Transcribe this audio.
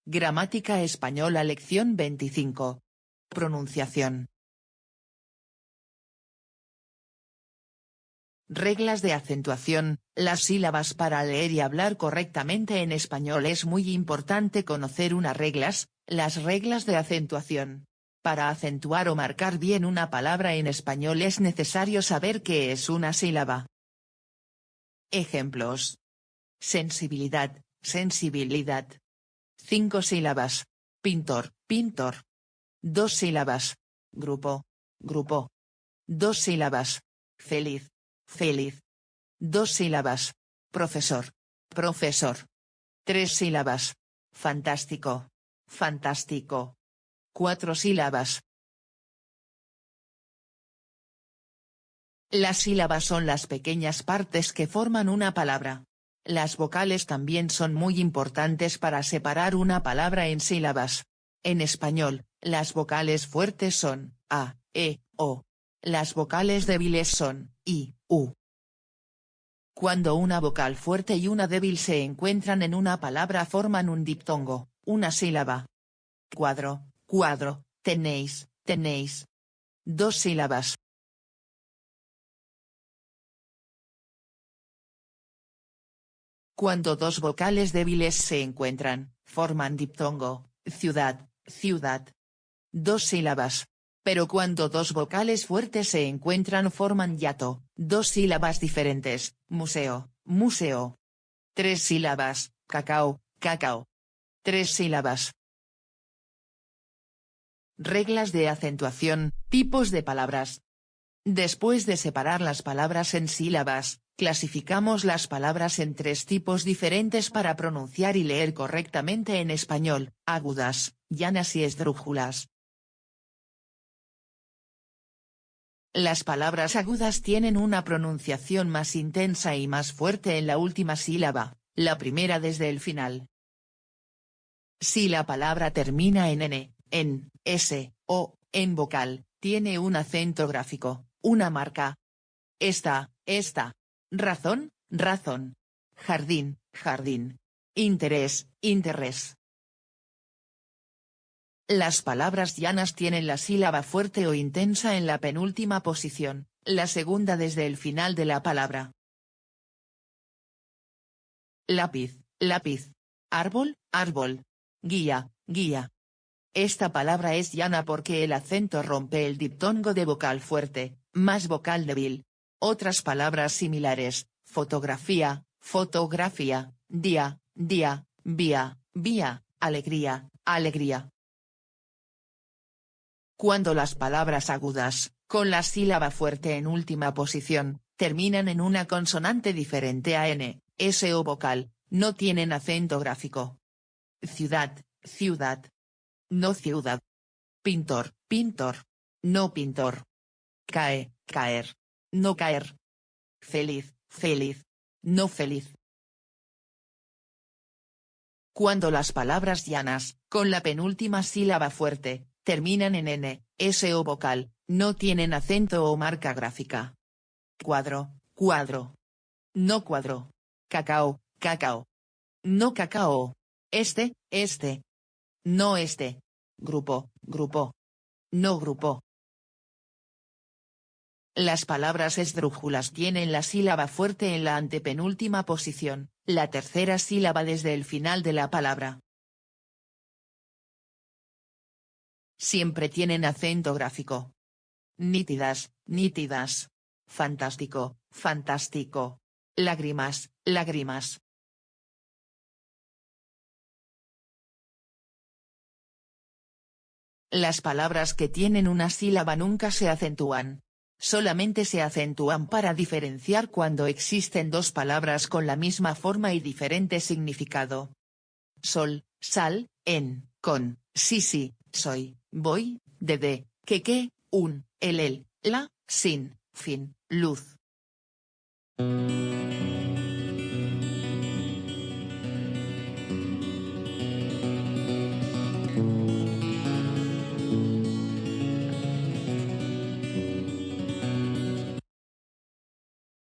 Gramática española lección 25. Pronunciación. Reglas de acentuación. Las sílabas. Para leer y hablar correctamente en español es muy importante conocer las reglas de acentuación. Para acentuar o marcar bien una palabra en español es necesario saber qué es una sílaba. Ejemplos. Sensibilidad, sensibilidad. 5 sílabas. Pintor, pintor. 2 sílabas. Grupo, grupo. 2 sílabas. Feliz, feliz. 2 sílabas. Profesor, profesor. 3 sílabas. Fantástico, fantástico. 4 sílabas. Las sílabas son las pequeñas partes que forman una palabra. Las vocales también son muy importantes para separar una palabra en sílabas. En español, las vocales fuertes son a, e, o. Las vocales débiles son i, u. Cuando una vocal fuerte y una débil se encuentran en una palabra forman un diptongo, una sílaba. Cuadro, cuadro, tenéis, tenéis. 2 sílabas. Cuando dos vocales débiles se encuentran, forman diptongo, ciudad, ciudad. 2 sílabas. Pero cuando dos vocales fuertes se encuentran forman hiato, 2 sílabas diferentes, museo, museo. 3 sílabas, cacao, cacao. 3 sílabas. Reglas de acentuación, tipos de palabras. Después de separar las palabras en sílabas, clasificamos las palabras en 3 tipos diferentes para pronunciar y leer correctamente en español: agudas, llanas y esdrújulas. Las palabras agudas tienen una pronunciación más intensa y más fuerte en la última sílaba, la primera desde el final. Si la palabra termina en n, en s, o, en vocal, tiene un acento gráfico, una marca. Esta, razón, razón. Jardín, jardín. Interés, interés. Las palabras llanas tienen la sílaba fuerte o intensa en la penúltima posición, la segunda desde el final de la palabra. Lápiz, lápiz. Árbol, árbol. Guía, guía. Esta palabra es llana porque el acento rompe el diptongo de vocal fuerte, más vocal débil. Otras palabras similares: fotografía, fotografía, día, día, vía, vía, alegría, alegría. Cuando las palabras agudas, con la sílaba fuerte en última posición, terminan en una consonante diferente a n, s o vocal, no tienen acento gráfico. Ciudad, ciudad. No ciudad. Pintor, pintor. No pintor. Cae, caer. No caer. Feliz, feliz. No feliz. Cuando las palabras llanas, con la penúltima sílaba fuerte, terminan en n, s o vocal, no tienen acento o marca gráfica. Cuadro, cuadro. No cuadro. Cacao, cacao. No cacao. Este. No este. Grupo, grupo. No grupo. Las palabras esdrújulas tienen la sílaba fuerte en la antepenúltima posición, la tercera sílaba desde el final de la palabra. Siempre tienen acento gráfico. Nítidas, nítidas. Fantástico, fantástico. Lágrimas, lágrimas. Las palabras que tienen una sílaba nunca se acentúan. Solamente se acentúan para diferenciar cuando existen dos palabras con la misma forma y diferente significado. Sol, sal, en, con, sí, soy, voy, de, que, un, el, la, sin, fin, luz.